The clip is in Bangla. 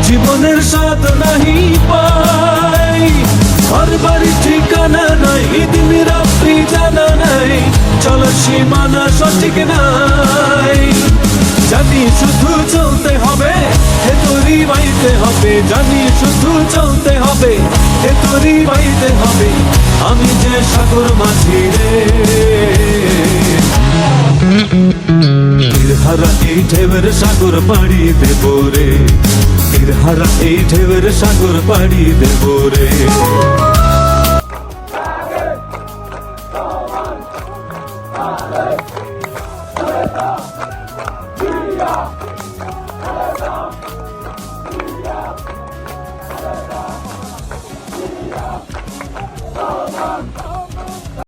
জীবনের স্বাদ নাহি পাই, ঘর বাড়ি ঠিকানা নাই, দিন রাত্রি জানা নাই, চলার সীমানা সঠিক নাই। জানি শুধু চলতে হবে, এ তোরই বাইতে হবে, জানি শুধু চলতে হবে, এ তোরই বাইতে হবে। আমি যে সাগর মাঝি রে, তীরহারা এই ঢেউয়ের সাগর পাড়ি দেব রে, তীরহারা এই ঢেউয়ের সাগর পাড়ি দেব রে। Come on!